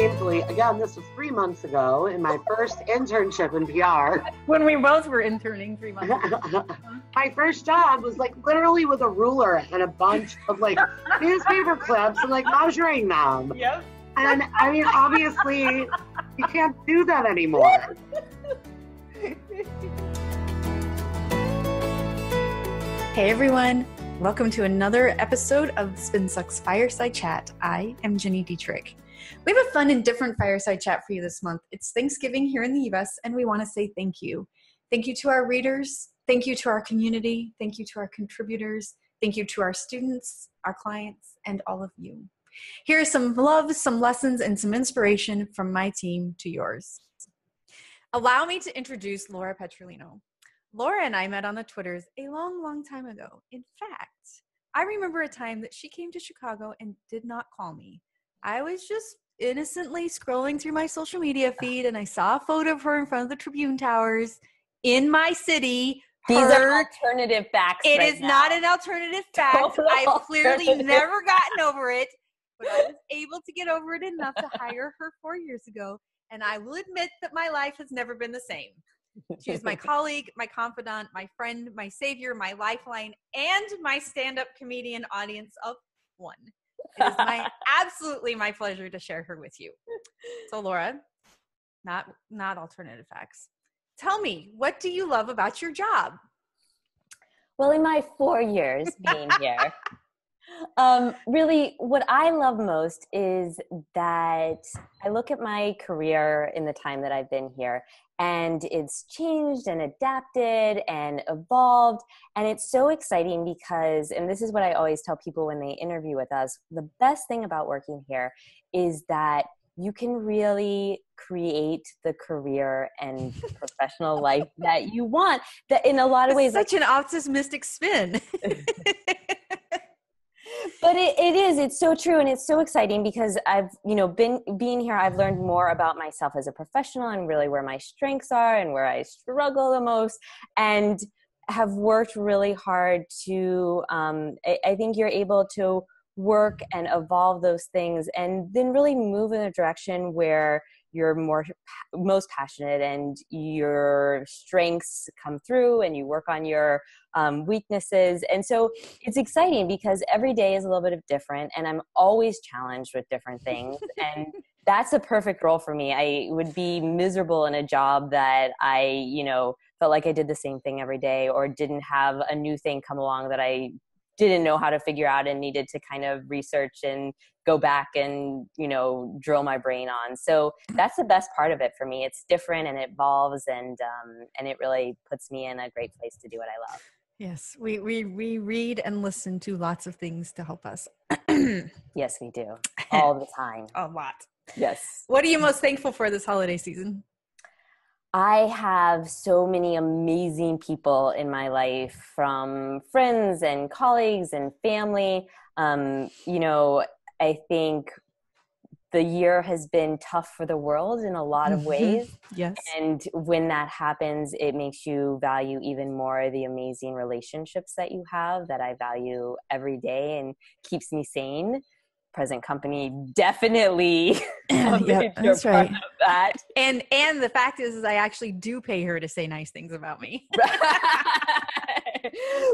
thankfully, again, this was 3 months ago in my first internship in PR. When we both were interning 3 months ago. My first job was like literally with a ruler and a bunch of like newspaper clips and like measuring them. Yep. And I mean, obviously, you can't do that anymore. Hey everyone, welcome to another episode of Spin Sucks Fireside Chat. I am Gini Dietrich. We have a fun and different fireside chat for you this month. It's Thanksgiving here in the US, and we want to say thank you. Thank you to our readers. Thank you to our community. Thank you to our contributors. Thank you to our students, our clients, and all of you. Here is some love, some lessons, and some inspiration from my team to yours. Allow me to introduce Laura Petrolino. Laura and I met on the Twitters a long, long time ago. In fact, I remember a time that she came to Chicago and did not call me. I was just innocently scrolling through my social media feed and I saw a photo of her in front of the Tribune Towers in my city. These are alternative facts. It is not an alternative fact. I've clearly never gotten over it, but I was able to get over it enough to hire her 4 years ago. And I will admit that my life has never been the same. She is my colleague, my confidant, my friend, my savior, my lifeline, and my stand-up comedian audience of one. It is absolutely my pleasure to share her with you. So Laura, not alternative facts. Tell me, what do you love about your job? Well, in my 4 years being here, really what I love most is that I look at my career in the time that I've been here, and it's changed and adapted and evolved. And it's so exciting because, and this is what I always tell people when they interview with us, the best thing about working here is that you can really create the career and professional life that you want. That in a lot of ways, such an optimistic spin. But it is, it's so true. And it's so exciting because I've, being here, I've learned more about myself as a professional and really where my strengths are and where I struggle the most, and have worked really hard to, I think you're able to work and evolve those things and then really move in a direction where you're most passionate and your strengths come through and you work on your weaknesses. And so it's exciting because every day is a little bit of different and I'm always challenged with different things. And that's a perfect role for me. I would be miserable in a job that I, felt like I did the same thing every day or didn't have a new thing come along that I didn't know how to figure out and needed to kind of research and go back and, drill my brain on. So that's the best part of it for me. It's different and it evolves and it really puts me in a great place to do what I love. Yes, we read and listen to lots of things to help us. Yes, we do. All the time. A lot. Yes. What are you most thankful for this holiday season? I have so many amazing people in my life, from friends and colleagues and family. I think the year has been tough for the world in a lot of ways. Yes. And when that happens, it makes you value even more the amazing relationships that you have that I value every day and keeps me sane. Present company definitely that's right. of that. And the fact is I actually do pay her to say nice things about me.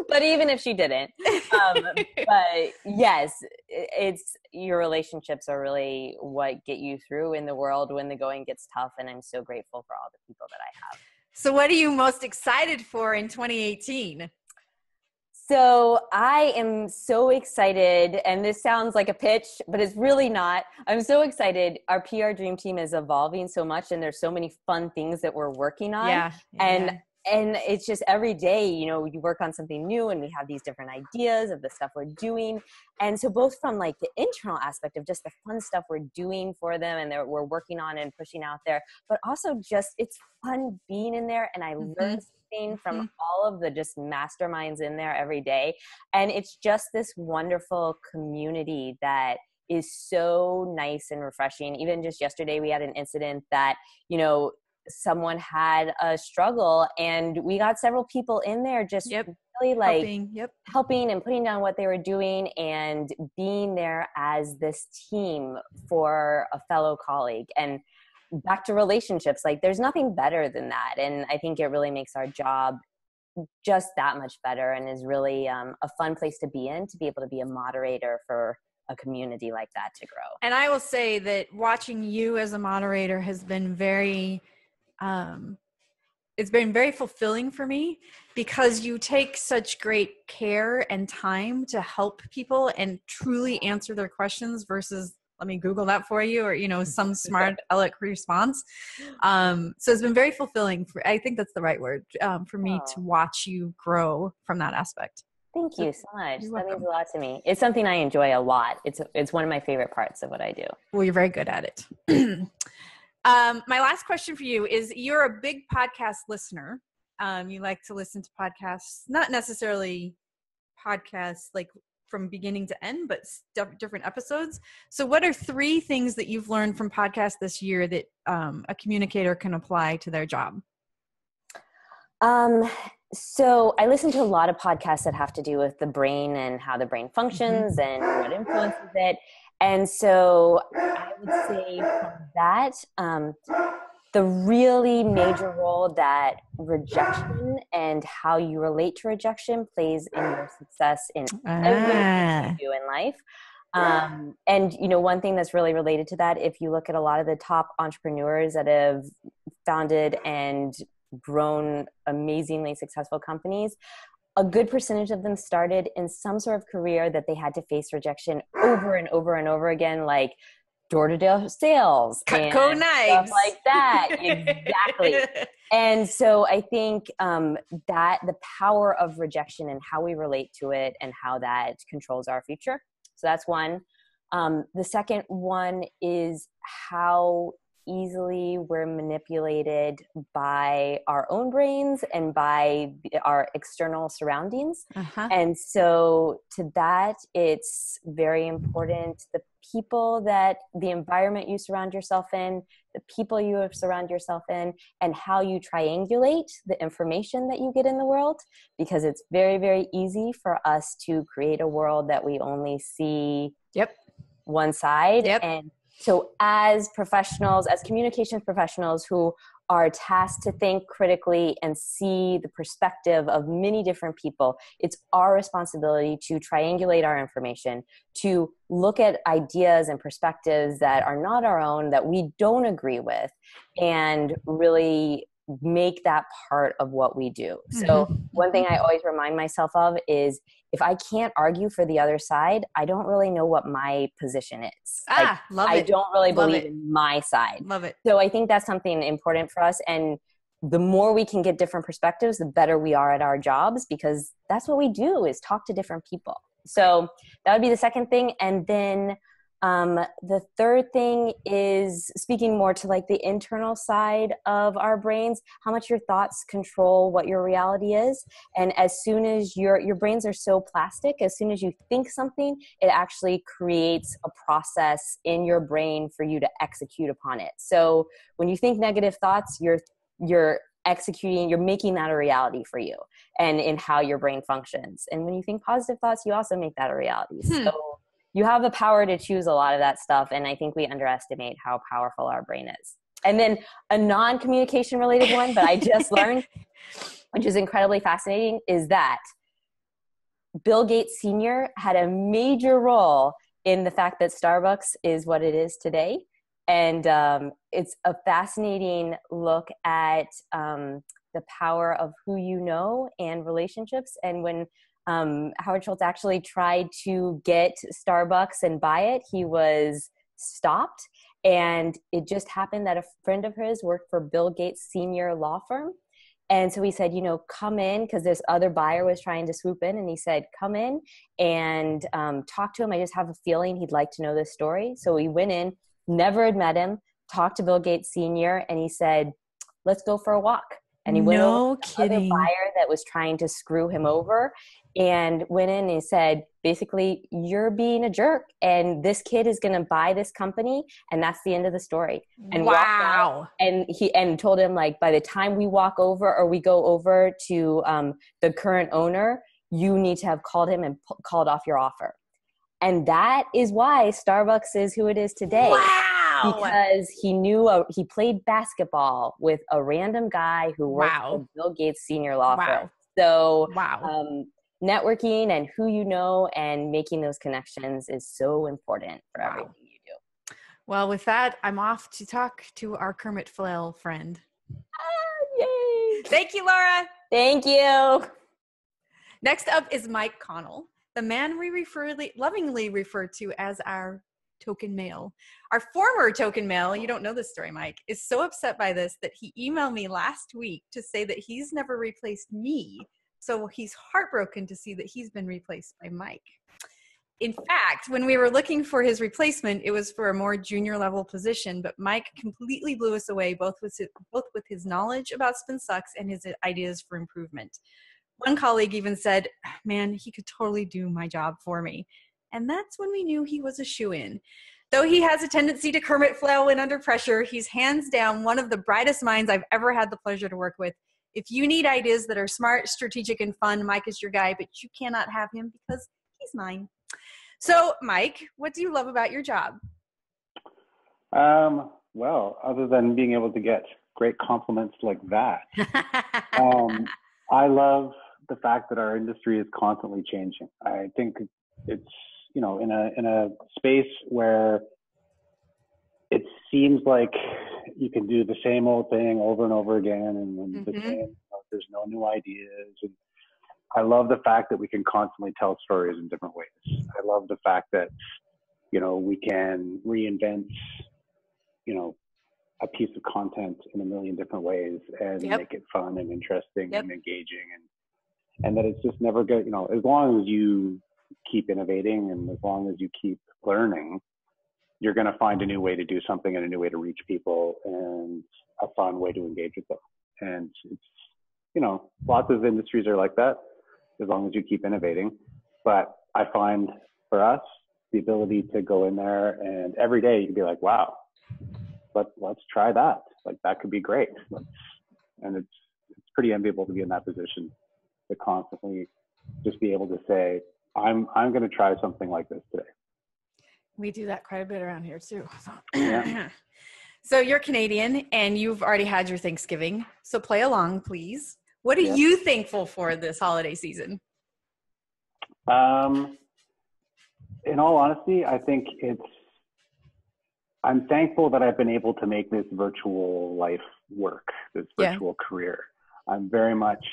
But even if she didn't, but yes, it's your relationships are really what get you through in the world when the going gets tough. And I'm so grateful for all the people that I have. So what are you most excited for in 2018? So I am so excited, and this sounds like a pitch, but it's really not. I'm so excited. Our PR Dream Team is evolving so much, and there's so many fun things that we're working on. Yeah. And it's just every day, you work on something new and we have these different ideas of the stuff we're doing. And so both from like the internal aspect of just the fun stuff we're doing for them and that we're working on and pushing out there, but also just it's fun being in there. And I learn something from all of the just masterminds in there every day. And it's just this wonderful community that is so nice and refreshing. Even just yesterday, we had an incident that, someone had a struggle and we got several people in there just really like helping, yep. helping and putting down what they were doing and being there as this team for a fellow colleague. And back to relationships, like there's nothing better than that. And I think it really makes our job just that much better, and is really a fun place to be in, to be able to be a moderator for a community like that to grow. And I will say that watching you as a moderator has been very, it's been very fulfilling for me, because you take such great care and time to help people and truly answer their questions versus, let me Google that for you, or, some smart eloquent response. So it's been very fulfilling I think that's the right word, for me to watch you grow from that aspect. Thank you so much. You're That welcome. means a lot to me. It's something I enjoy a lot. It's one of my favorite parts of what I do. Well, you're very good at it. My last question for you is, you're a big podcast listener. You like to listen to podcasts, not necessarily podcasts like from beginning to end, but different episodes. So what are 3 things that you've learned from podcasts this year that a communicator can apply to their job? So I listen to a lot of podcasts that have to do with the brain and how the brain functions and what influences it. And so I would say from that, the really major role that rejection and how you relate to rejection plays in your success in everything you do in life. And one thing that's really related to that, if you look at a lot of the top entrepreneurs that have founded and grown amazingly successful companies, a good percentage of them started in some sort of career that they had to face rejection over and over and over again, like door-to-door sales, Cutco knives, stuff like that. Exactly. And so I think that the power of rejection and how we relate to it and how that controls our future. So that's one. The second one is how easily we're manipulated by our own brains and by our external surroundings. And so to that, it's very important, the environment you surround yourself in, the people you surround yourself in, and how you triangulate the information that you get in the world, because it's very, very easy for us to create a world that we only see one side. And so as professionals, as communications professionals who are tasked to think critically and see the perspective of many different people, it's our responsibility to triangulate our information, to look at ideas and perspectives that are not our own, that we don't agree with, and really make that part of what we do. So one thing I always remind myself of is, if I can't argue for the other side, I don't really know what my position is. I don't really believe in my side. Love it. So I think that's something important for us. And the more we can get different perspectives, the better we are at our jobs, because that's what we do, is talk to different people. So that would be the second thing. And then the third thing is speaking more to like the internal side of our brains, how much your thoughts control what your reality is. And as soon as your brains are so plastic, as soon as you think something, it actually creates a process in your brain for you to execute upon it. So when you think negative thoughts, you're executing, you're making that a reality for you and in how your brain functions. And when you think positive thoughts, you also make that a reality. So you have the power to choose a lot of that stuff. And I think we underestimate how powerful our brain is. And then a non-communication related one, but I just learned, which is incredibly fascinating, is that Bill Gates Sr. had a major role in the fact that Starbucks is what it is today. And it's a fascinating look at the power of who you know and relationships. And when Howard Schultz actually tried to get Starbucks and buy it, he was stopped. And it just happened that a friend of his worked for Bill Gates Senior law firm. And so he said, come in, because this other buyer was trying to swoop in. And he said, come in and talk to him. I just have a feeling he'd like to know this story. So we went in, never had met him, talked to Bill Gates Senior, and he said, let's go for a walk. And he went over to the other buyer that was trying to screw him over, and went in and said, basically, you're being a jerk, and this kid is going to buy this company, and that's the end of the story. And walked out, and told him, like, by the time we walk over or we go over to the current owner, you need to have called him and called off your offer. And that is why Starbucks is who it is today. Wow. Because he played basketball with a random guy who worked for Bill Gates' senior law firm. So networking and who you know and making those connections is so important for everything you do. Well, with that, I'm off to talk to our Kermit Flail friend. Yay! Thank you, Laura. Thank you. Next up is Mike Connell, the man we lovingly refer to as our token male. Our former token male, you don't know this story, Mike, is so upset by this that he emailed me last week to say that he's never replaced me. So he's heartbroken to see that he's been replaced by Mike. In fact, when we were looking for his replacement, it was for a more junior level position, but Mike completely blew us away, both with his knowledge about Spin Sucks and his ideas for improvement. One colleague even said, man, he could totally do my job for me. And that's when we knew he was a shoo-in. Though he has a tendency to Kermit flail when under pressure, he's hands down one of the brightest minds I've ever had the pleasure to work with. If you need ideas that are smart, strategic, and fun, Mike is your guy, but you cannot have him because he's mine. So, Mike, what do you love about your job? Well, other than being able to get great compliments like that, I love the fact that our industry is constantly changing. I think it's, in a space where it seems like you can do the same old thing over and over again, and the same, there's no new ideas. And I love the fact that we can constantly tell stories in different ways. I love the fact that, we can reinvent, a piece of content in a million different ways and make it fun and interesting and engaging, and that it's just never good. As long as you keep innovating and as long as you keep learning, you're going to find a new way to do something and a new way to reach people and a fun way to engage with them. And it's, lots of industries are like that as long as you keep innovating. But I find for us, the ability to go in there and every day you can be like, wow, let's try that. Like, that could be great. And it's pretty enviable to be in that position, to constantly just be able to say, I'm going to try something like this today. We do that quite a bit around here too. Yeah. So you're Canadian and you've already had your Thanksgiving. So play along, please. What are you thankful for this holiday season? In all honesty, I think I'm thankful that I've been able to make this virtual life work, this virtual career. I'm very much,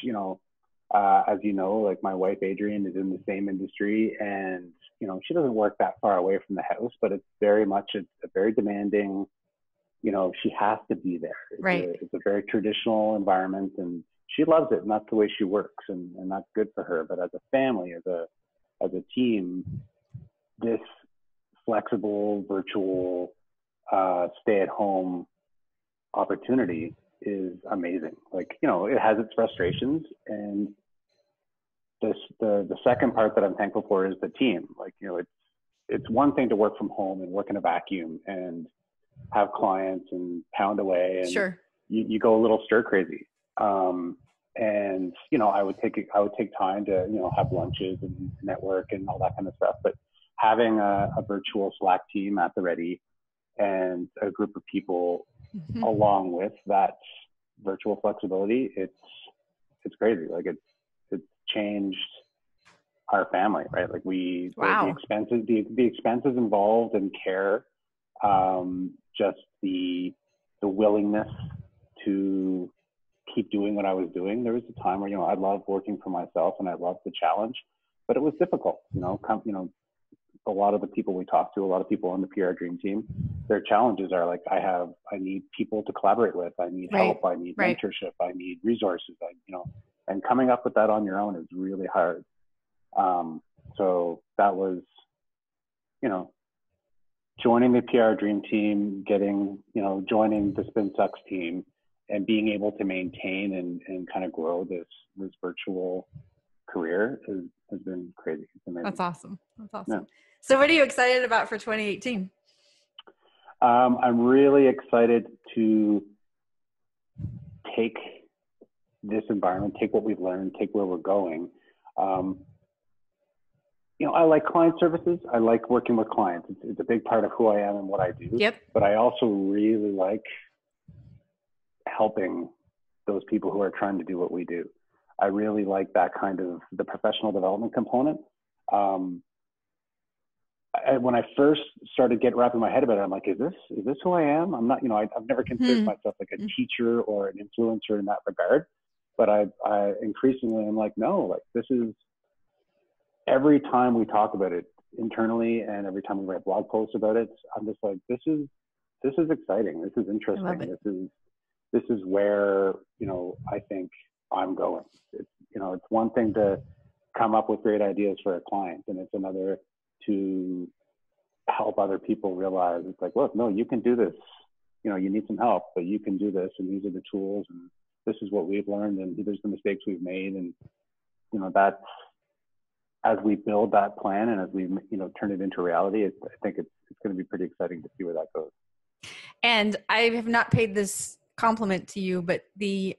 as you know, like my wife, Adrienne, is in the same industry, and, she doesn't work that far away from the house, but it's very much, it's a very demanding, she has to be there. It's a very traditional environment, and she loves it, and that's the way she works, and that's good for her. But as a family, as a team, this flexible, virtual, stay-at-home opportunity is amazing. Like, it has its frustrations, and the second part that I'm thankful for is the team. Like, it's one thing to work from home and work in a vacuum and have clients and pound away, and you go a little stir crazy. And I would take time to have lunches and network and all that kind of stuff. But having a virtual Slack team at the ready and a group of people along with that virtual flexibility, it's crazy. Like, it's changed our family, right? Like, the expenses involved and care, just the willingness to keep doing what I was doing. There was a time where, I loved working for myself and I loved the challenge, but it was difficult. A lot of the people we talk to, a lot of people on the PR Dream team, their challenges are like, I need people to collaborate with. I need help. I need mentorship. I need resources. And coming up with that on your own is really hard. So that was, joining the PR Dream team, joining the Spin Sucks team, and being able to maintain and kind of grow this virtual career has been crazy. It's amazing. That's awesome. Yeah. So what are you excited about for 2018? I'm really excited to take this environment, take what we've learned, take where we're going, I like client services. I like working with clients. It's a big part of who I am and what I do. Yep. But I also really like helping those people who are trying to do what we do. I really like that kind of the professional development component. When I first started wrapping my head about it, I'm like, is this who I am? I'm not, I've never considered myself like a teacher or an influencer in that regard. But I increasingly am like, no, like this is, every time we talk about it internally and every time we write blog posts about it, I'm just like, this is exciting. This is interesting. This is where, I think I'm going. It's one thing to come up with great ideas for a client, and it's another to help other people realize it's like, look, no, you can do this. You need some help, but you can do this, and these are the tools, and this is what we've learned, and there's the mistakes we've made, and that's, as we build that plan and as we turn it into reality, I think it's going to be pretty exciting to see where that goes. And I have not paid this compliment to you, but the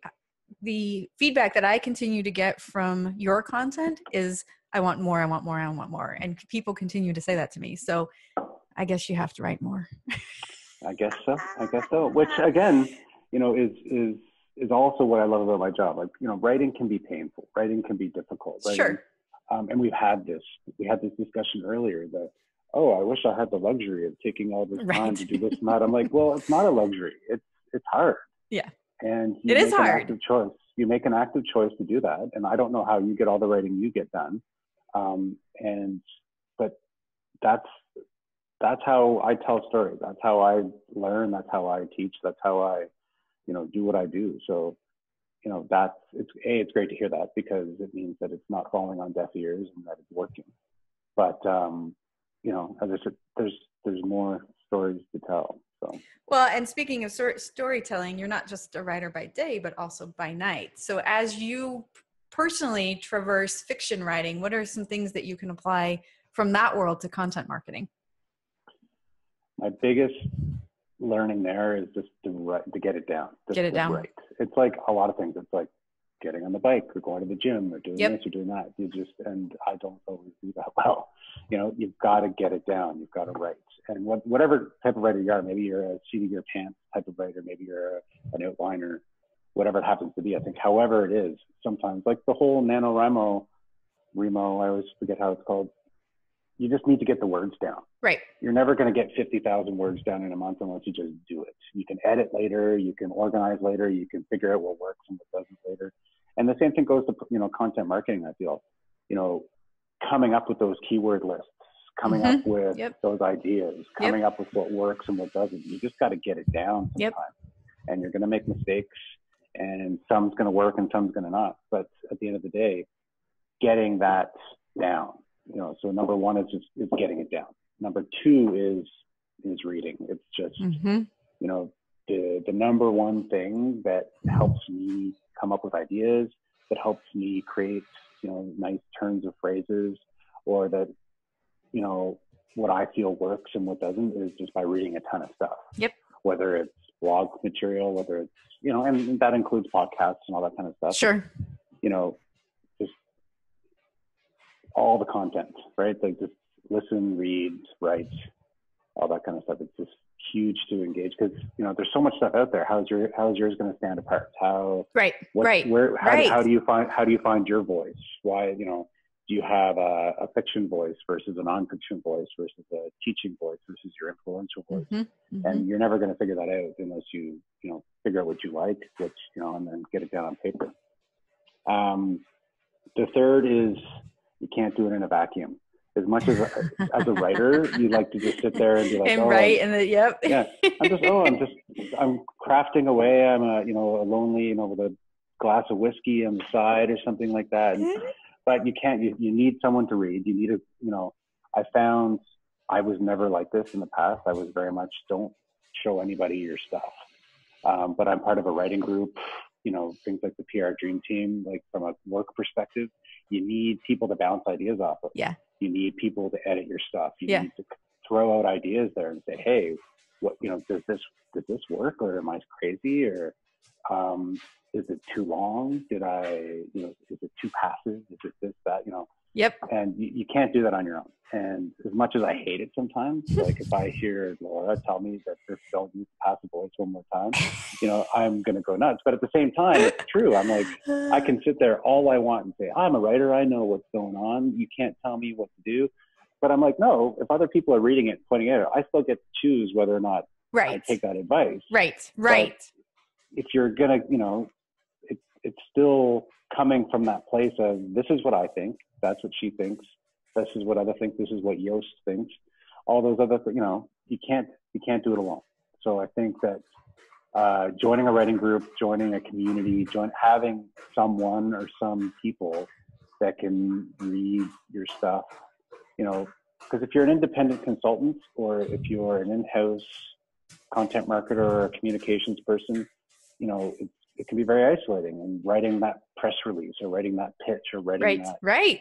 feedback that I continue to get from your content is, I want more, I want more, I want more. And people continue to say that to me. So I guess you have to write more. I guess so. Which again, is also what I love about my job. Like, writing can be painful. Writing can be difficult. Sure. And we had this discussion earlier that, oh, I wish I had the luxury of taking all this time to do this and that. I'm like, well, it's not a luxury. It's hard. Yeah. And it is hard. Active choice. You make an active choice to do that. And I don't know how you get all the writing you get done. But that's how I tell stories. That's how I learn. That's how I teach. That's how I, do what I do. So, it's great to hear that, because it means that it's not falling on deaf ears and that it's working. But, as I said, there's more stories to tell. So. Well, and speaking of storytelling, you're not just a writer by day, but also by night. So as you personally traverse fiction writing, what are some things that you can apply from that world to content marketing? My biggest learning there is just to get it down. Get it down. Right. It's like a lot of things. It's like getting on the bike or going to the gym or doing Yep. this or doing that. And I don't always do that well. You've got to get it down. You've got to write. And whatever type of writer you are, maybe you're a seat of your pants type of writer, maybe you're an outliner, whatever it happens to be. I think however it is, sometimes like the whole NaNoWriMo, I always forget how it's called. You just need to get the words down. Right. You're never going to get 50,000 words down in a month unless you just do it. You can edit later, you can organize later, you can figure out what works and what doesn't later. And the same thing goes to, content marketing, I feel. Coming up with those keyword lists, coming up with those ideas, coming up with what works and what doesn't. You just got to get it down sometimes. And you're going to make mistakes, and some's going to work and some's going to not. But at the end of the day, getting that down. So number one is getting it down. Number two is reading. It's just, the number one thing that helps me come up with ideas, that helps me create, nice turns of phrases, or that, what I feel works and what doesn't, is just by reading a ton of stuff. Yep. Whether it's blog material, whether it's, and that includes podcasts and all that kind of stuff. Sure. Just all the content, right? Like just listen, read, write, all that kind of stuff. It's just huge to engage, because there's so much stuff out there. How's yours going to stand apart? How do you find your voice? Why, do you have a fiction voice versus a non-fiction voice versus a teaching voice versus your influential voice? And you're never going to figure that out unless you figure out what you like, and then get it down on paper. The third is, you can't do it in a vacuum. As much as a writer, you like to just sit there and be like, and write, yeah, I'm crafting away. I'm a lonely, with a glass of whiskey on the side or something like that. But you can't. You need someone to read. You need I found I was never like this in the past. I was very much, don't show anybody your stuff. But I'm part of a writing group. Things like the PR Dream Team. Like from a work perspective, you need people to bounce ideas off of. Yeah. You need people to edit your stuff. You need to throw out ideas there and say, hey, what, does this work, or am I crazy, or is it too long? Did I, is it too passive? Is it this, that, you know? Yep. And you can't do that on your own. And as much as I hate it sometimes, like if I hear Laura tell me that this don't use passive voice one more time, you know, I'm going to go nuts. But at the same time, it's true. I'm like, I can sit there all I want and say, I'm a writer. I know what's going on. You can't tell me what to do. But I'm like, no, if other people are reading it, pointing it out, I still get to choose whether or not I take that advice. Right. But if you're going to, you know, it's still coming from that place of, this is what I think. That's what she thinks. This is what other think. This is what Yost thinks. All those other, you know, you can't do it alone. So I think that joining a writing group, joining a community, having someone or some people that can read your stuff, you know, because if you're an independent consultant or if you're an in-house content marketer or a communications person, you know, it can be very isolating. And writing that press release or writing that pitch or writing that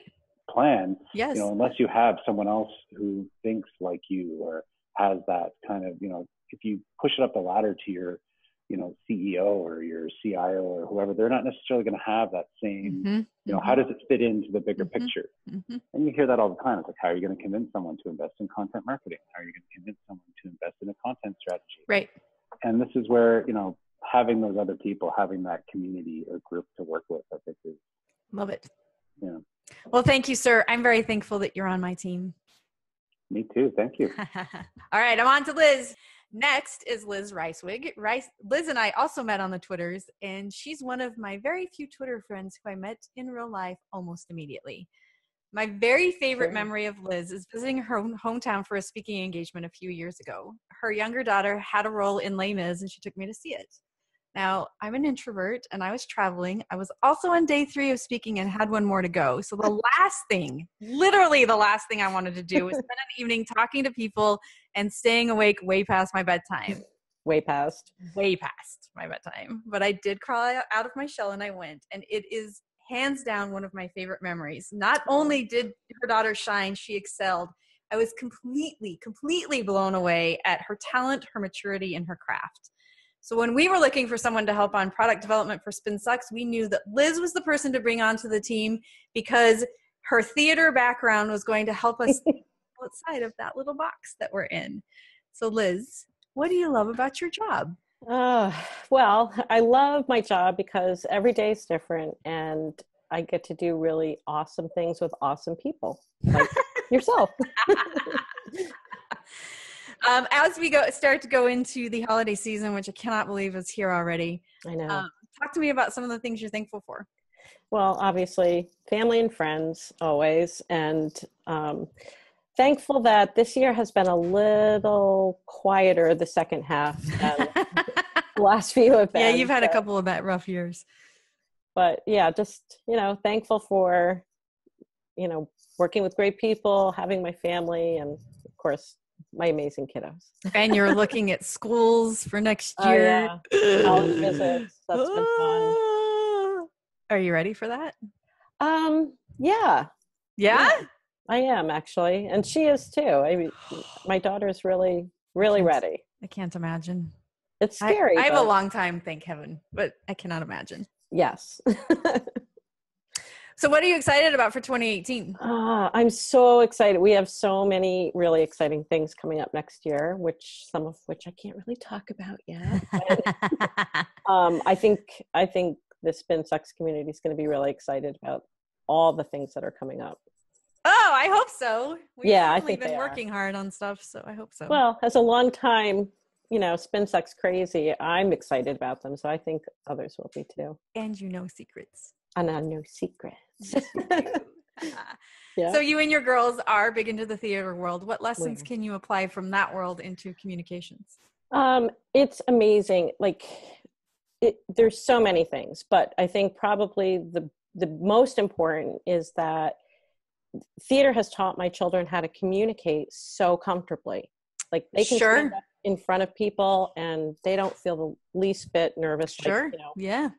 plan, you know, unless you have someone else who thinks like you or has that kind of, you know, if you push it up the ladder to your, you know, CEO or your CIO or whoever, they're not necessarily going to have that same, you know, how does it fit into the bigger picture? And you hear that all the time. It's like, how are you going to convince someone to invest in content marketing? How are you going to convince someone to invest in a content strategy? Right. And this is where, you know, having those other people, having that community or group to work with, I think is. Love it. Yeah. Well, thank you, sir. I'm very thankful that you're on my team. Me too. Thank you. All right. I'm on to Liz. Next is Liz Ricewig. Liz and I also met on the Twitters, and she's one of my very few Twitter friends who I met in real life almost immediately. My very favorite memory of Liz is visiting her hometown for a speaking engagement a few years ago. Her younger daughter had a role in Les Mis, and she took me to see it. Now, I'm an introvert, and I was traveling. I was also on day 3 of speaking and had one more to go. So the last thing, literally the last thing I wanted to do was spend an evening talking to people and staying awake way past my bedtime. Way past my bedtime. But I did crawl out of my shell, and I went. And it is hands down one of my favorite memories. Not only did her daughter shine, she excelled. I was completely blown away at her talent, her maturity, and her craft. So when we were looking for someone to help on product development for Spin Sucks, we knew that Liz was the person to bring onto the team because her theater background was going to help us outside of that little box that we're in. So Liz, what do you love about your job? Well, I love my job because every day is different and I get to do really awesome things with awesome people like yourself. As we start to go into the holiday season, which I cannot believe is here already. I know. Talk to me about some of the things you're thankful for. Well, obviously, family and friends always. And thankful that this year has been a little quieter the second half than the last few have been. Yeah, you've had a couple of rough years. But yeah, just, thankful for, working with great people, having my family, and of course, my amazing kiddos. And you're looking at schools for next year. Yeah. College visits. That's been fun. Are you ready for that? Yeah. Yeah? I am actually. And she is too. I mean, my daughter's really ready. I can't imagine. It's scary. I have a long time, thank heaven, but I cannot imagine. Yes. So what are you excited about for 2018? I'm so excited. We have so many really exciting things coming up next year, some of which I can't really talk about yet. I think the Spin Sucks community is going to be really excited about all the things that are coming up. Oh, I hope so. I think been working hard on stuff, so I hope so. Well, as a long time, Spin Sucks crazy, I'm excited about them, so I think others will be too. And secrets. And I know secrets. Yeah. So you and your girls are big into the theater world. What lessons can you apply from that world into communications? It's amazing. There's so many things, but I think probably the most important is that theater has taught my children how to communicate so comfortably. They can stand up in front of people and they don't feel the least bit nervous. Yeah.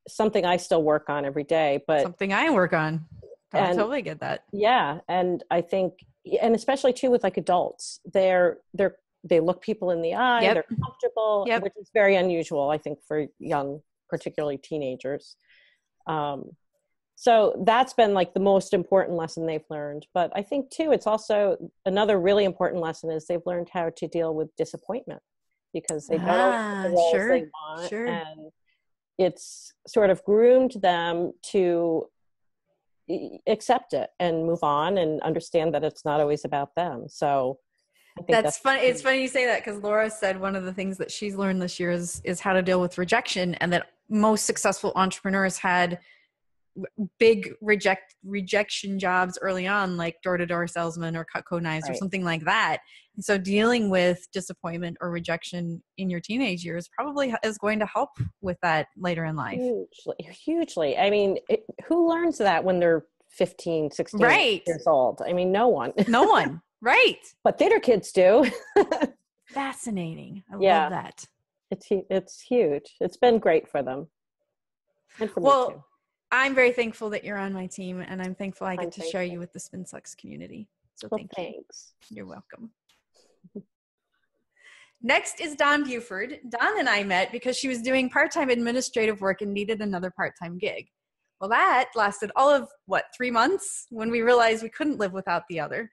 Something I still work on every day, but something I work on. I totally get that. Yeah. And I think, and especially too with adults, they look people in the eye, they're comfortable, which is very unusual, I think, for young, particularly teenagers. So that's been like the most important lesson they've learned. But I think too, it's also another really important lesson is they've learned how to deal with disappointment, because they don't always get the roles they want. And it's sort of groomed them to accept it and move on and understand that it's not always about them. So I think that's funny. It's funny you say that, because Laura said one of the things that she's learned this year is how to deal with rejection, and that most successful entrepreneurs had big rejection jobs early on, like door-to-door salesman or Cutco knives or something like that. And so dealing with disappointment or rejection in your teenage years probably is going to help with that later in life. Hugely. I mean, who learns that when they're 15, 16 years old? I mean, no one. No one. Right. But theater kids do. Fascinating. I love that. It's huge. It's been great for them. And for me too. I'm very thankful that you're on my team, and I'm thankful I get to share you with the SpinSucks community. So thanks. You're welcome. Next is Dawn Buford. Dawn and I met because she was doing part-time administrative work and needed another part-time gig. Well, that lasted all of, 3 months when we realized we couldn't live without the other.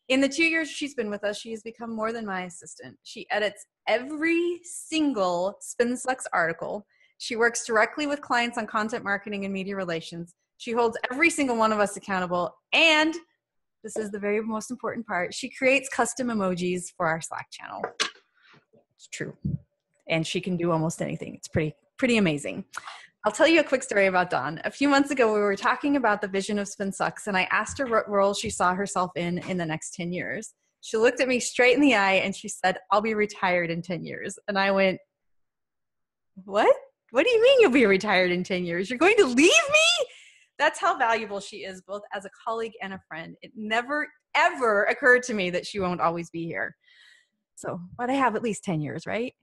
In the 2 years she's been with us, she has become more than my assistant. She edits every single SpinSucks article. She works directly with clients on content marketing and media relations. She holds every single one of us accountable. And this is the very most important part. She creates custom emojis for our Slack channel. It's true. And she can do almost anything. It's pretty amazing. I'll tell you a quick story about Dawn. A few months ago, we were talking about the vision of SpinSucks, and I asked her what role she saw herself in the next 10 years. She looked at me straight in the eye and she said, "I'll be retired in 10 years. And I went, "What? What do you mean you'll be retired in 10 years? You're going to leave me?" That's how valuable she is, both as a colleague and a friend. It never, ever occurred to me that she won't always be here. So, but I have at least 10 years, right?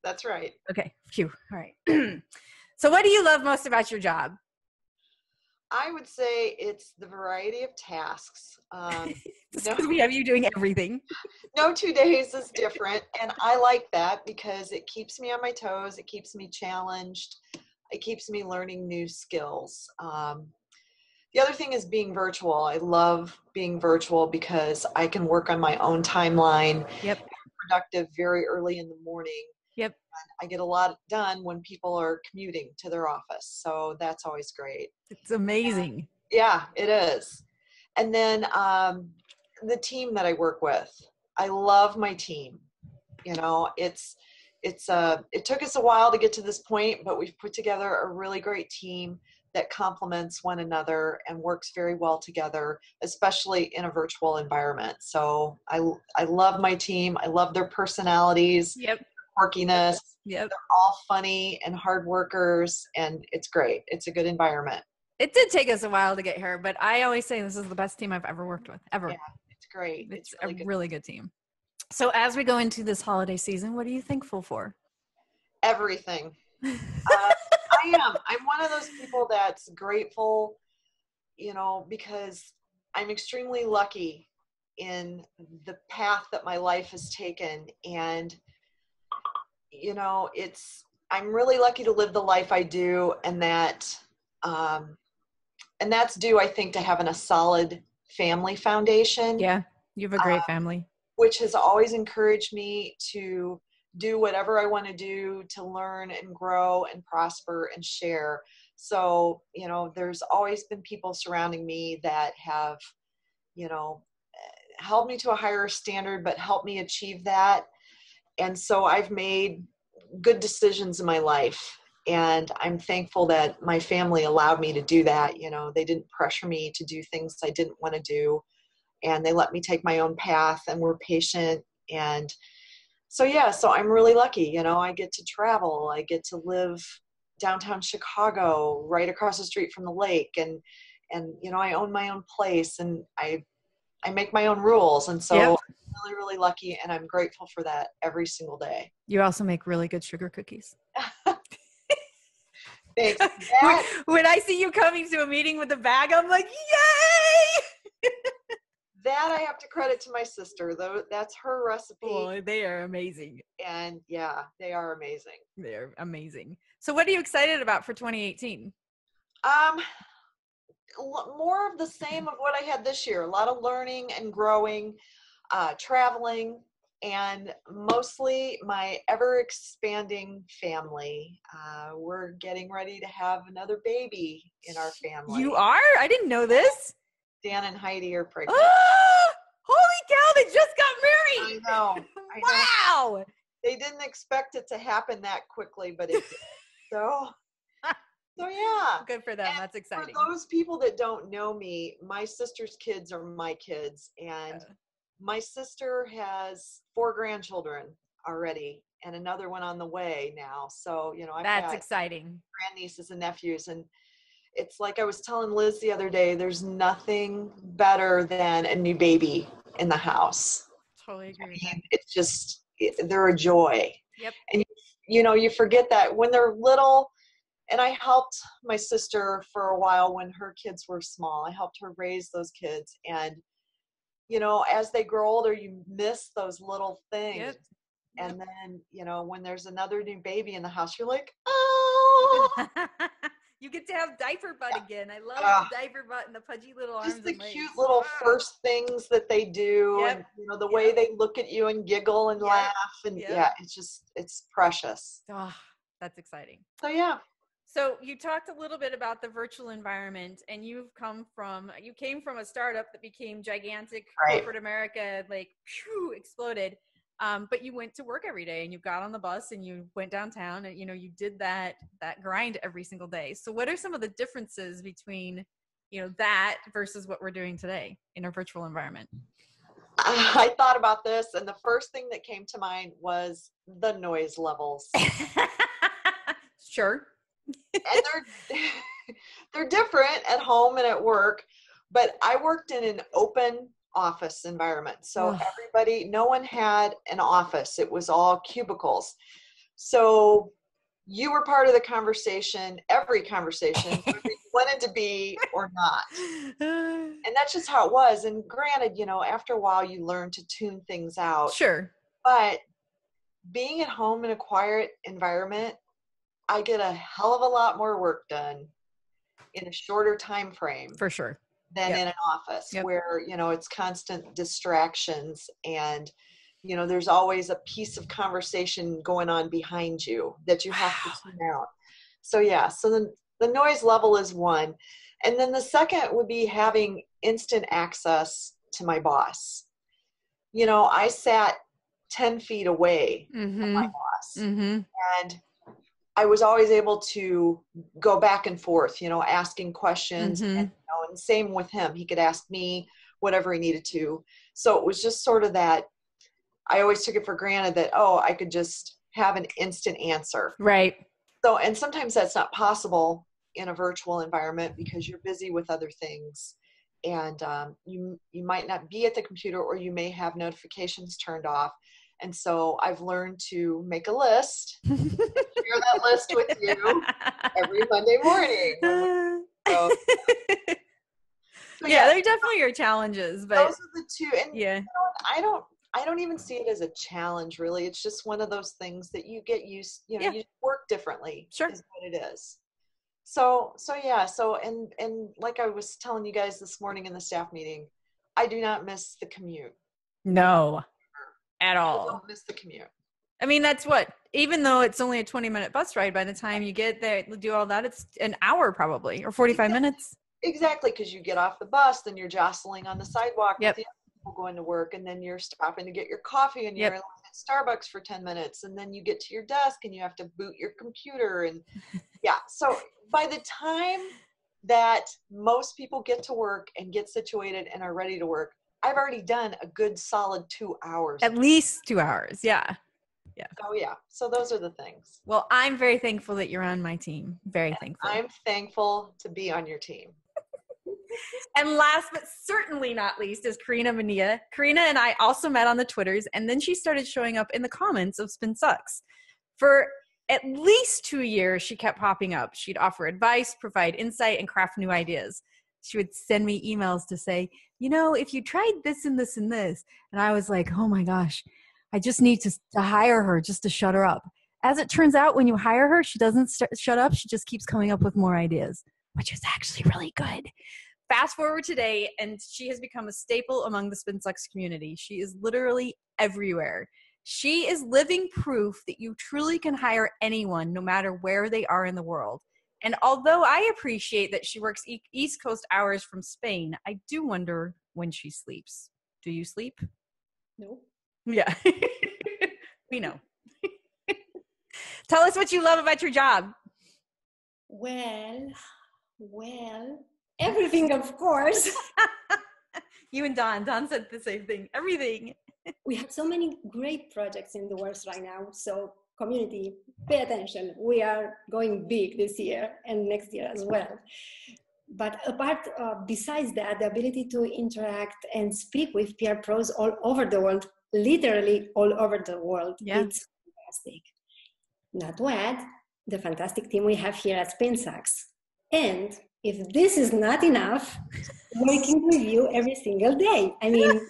That's right. Okay. Phew. All right. So what do you love most about your job? I would say it's the variety of tasks. Because we have you doing everything. No 2 days is different. And I like that because it keeps me on my toes. It keeps me challenged. It keeps me learning new skills. The other thing is being virtual. I love being virtual because I can work on my own timeline. Yep. I'm productive very early in the morning. Yep. I get a lot done when people are commuting to their office. So that's always great. It's amazing. Yeah, it is. And then the team that I work with, I love my team. You know, it took us a while to get to this point, but we've put together a really great team that complements one another and works very well together, especially in a virtual environment. So I love my team. I love their personalities. Yep. Quirkiness. Yep. They're all funny and hard workers, and it's great. It's a good environment. It did take us a while to get here, but I always say this is the best team I've ever worked with, ever. Yeah, it's great. It's really good team. So as we go into this holiday season, what are you thankful for? Everything. I am. I'm one of those people that's grateful, you know, because I'm extremely lucky in the path that my life has taken. And you know, I'm really lucky to live the life I do, and that's due, I think, to having a solid family foundation. Yeah, you have a great family. Which has always encouraged me to do whatever I want to do, to learn and grow and prosper and share. So, you know, there's always been people surrounding me that have, you know, held me to a higher standard, but helped me achieve that. And so I've made good decisions in my life, and I'm thankful that my family allowed me to do that. You know, they didn't pressure me to do things I didn't want to do, and they let me take my own path and were patient. And so, yeah, so I'm really lucky. You know, I get to travel. I get to live downtown Chicago, right across the street from the lake. And you know, I own my own place, and I make my own rules. And so I'm really, really lucky, and I'm grateful for that every single day. You also make really good sugar cookies. Thanks. When I see you coming to a meeting with a bag, I'm like, yay! That I have to credit to my sister, though. That's her recipe. Oh, they are amazing. And yeah, they are amazing. They're amazing. So what are you excited about for 2018? more of the same of what I had this year. A lot of learning and growing, traveling, and mostly my ever expanding family. We're getting ready to have another baby in our family. You are? I didn't know this. Dan and Heidi are pregnant. Oh, holy cow, they just got married. I know. Wow. They didn't expect it to happen that quickly, but it did. So yeah. Good for them. And that's exciting. For those people that don't know me, my sister's kids are my kids. And my sister has 4 grandchildren already and another one on the way now. So, that's exciting. Grandnieces and nephews. And it's like I was telling Liz the other day, there's nothing better than a new baby in the house. Totally agree. It's just, they're a joy. Yep. And you forget that when they're little. And I helped my sister for a while when her kids were small. I helped her raise those kids. And, as they grow older, you miss those little things. Yep. And then, when there's another new baby in the house, you're like, oh. You get to have diaper butt again. I love the diaper butt and the pudgy little arms. Just the and legs. cute little first things that they do. Yep. And, the way they look at you and giggle and laugh. And it's precious. Oh, that's exciting. So, yeah. So you talked a little bit about the virtual environment, and you came from a startup that became gigantic. Right. Corporate America, exploded. But you went to work every day, and you got on the bus and you went downtown, and you did that grind every single day. So what are some of the differences between that versus what we're doing today in a virtual environment? I thought about this, and the first thing that came to mind was the noise levels. Sure. And they're different at home and at work, but I worked in an open office environment. So no one had an office. It was all cubicles. So you were part of the conversation, every conversation, whether you wanted to be or not. And that's just how it was. And granted, after a while you learn to tune things out. Sure. But being at home in a quiet environment, I get a hell of a lot more work done in a shorter time frame. For sure. Than in an office where, it's constant distractions and, there's always a piece of conversation going on behind you that you have to tune out. So, so the noise level is one. And then the second would be having instant access to my boss. I sat 10 feet away from my boss. Mm-hmm. And I was always able to go back and forth, asking questions. Mm-hmm. And same with him. He could ask me whatever he needed to. So it was just sort of that I always took it for granted that, I could just have an instant answer. Right. So, and sometimes that's not possible in a virtual environment because you're busy with other things. And you might not be at the computer, or you may have notifications turned off. And so I've learned to make a list, share that list with you every Monday morning. So there definitely are challenges, but those are the two. And I don't even see it as a challenge, really. It's just one of those things that you get used. You work differently. Sure, is what it is. So and like I was telling you guys this morning in the staff meeting, I do not miss the commute. No. At all. I don't miss the commute. I mean, that's even though it's only a 20-minute bus ride, by the time you get there, do all that, it's an hour probably, or 45 minutes. Exactly, because you get off the bus, then you're jostling on the sidewalk with the other people going to work, and then you're stopping to get your coffee, and you're at Starbucks for 10 minutes, and then you get to your desk, and you have to boot your computer, and so by the time that most people get to work and get situated and are ready to work, I've already done a good solid 2 hours. At least 2 hours. Yeah. So those are the things. Well, I'm very thankful that you're on my team. Very thankful. I'm thankful to be on your team. And last but certainly not least is Carina Mania. Carina and I also met on the Twitters, and then she started showing up in the comments of Spin Sucks. For at least 2 years, she kept popping up. She'd offer advice, provide insight, and craft new ideas. She would send me emails to say, if you tried this and this and this. And I was like, oh my gosh, I just need to hire her just to shut her up. As it turns out, when you hire her, she doesn't shut up. She just keeps coming up with more ideas. which is actually really good. Fast forward today, and she has become a staple among the SpinSucks community. She is literally everywhere. She is living proof that you truly can hire anyone, no matter where they are in the world. And although I appreciate that she works East Coast hours from Spain, I do wonder when she sleeps. Do you sleep? No. Yeah. We know. Tell us what you love about your job. Well, everything, of course. You and Don said the same thing. Everything. We have so many great projects in the works right now. So community, pay attention. We are going big this year and next year as well. But besides that, the ability to interact and speak with PR pros all over the world, literally all over the world, it's fantastic. Not to add the fantastic team we have here at SpinSucks. And if this is not enough, working with you every single day. I mean,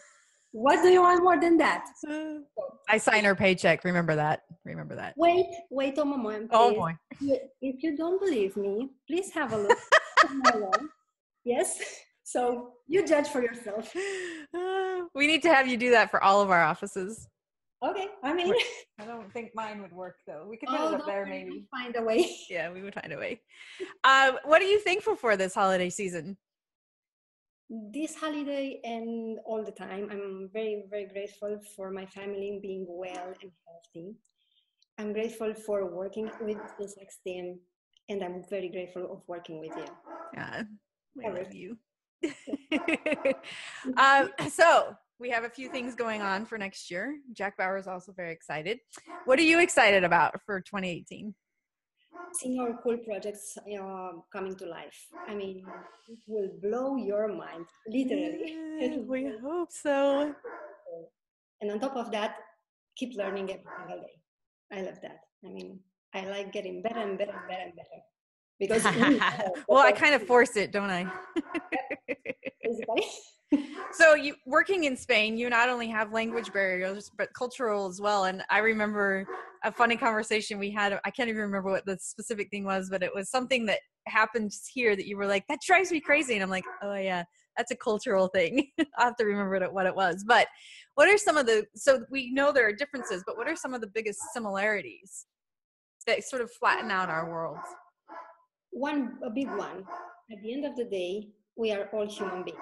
what do you want more than that? I sign her paycheck. Remember that. Wait a moment, please. Oh boy. If you don't believe me, please have a look at my wall. Yes? So you judge for yourself. We need to have you do that for all of our offices. Okay, I mean. I don't think mine would work though. We could put it up there maybe. Find a way. Yeah, we would find a way. What are you thankful for this holiday season? This holiday and all the time, I'm very, very grateful for my family being well and healthy. I'm grateful for working with the SpinSucks team, and I'm very grateful of working with you. Yeah, I love you. So we have a few things going on for next year. Jack Bauer is also very excited. What are you excited about for 2018? Seeing our cool projects coming to life. I mean, it will blow your mind, literally. We hope so. And on top of that, keep learning every single day. I love that. I mean, I like getting better and better and better and better. Because well, I kind of force it, don't I? So you working in Spain, you not only have language barriers, but cultural as well. And I remember a funny conversation we had. I can't even remember what the specific thing was, but it was something that happened here that you were like, that drives me crazy. And I'm like, oh yeah, that's a cultural thing. I'll have to remember what it was. But what are some of so we know there are differences, but what are some of the biggest similarities that sort of flatten out our worlds? A big one. At the end of the day, we are all human beings.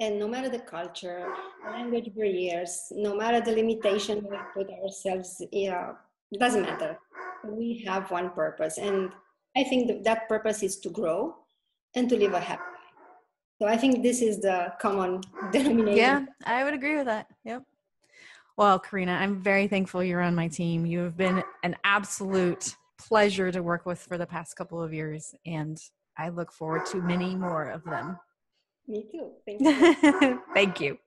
And no matter the culture, language barriers, no matter the limitation we put ourselves, it doesn't matter. We have one purpose. And I think that purpose is to grow and to live a happy life. So I think this is the common denominator. Yeah, I would agree with that. Yep. Well, Carina, I'm very thankful you're on my team. You have been an absolute pleasure to work with for the past couple of years. And I look forward to many more of them. Me too. Thank you. Thank you.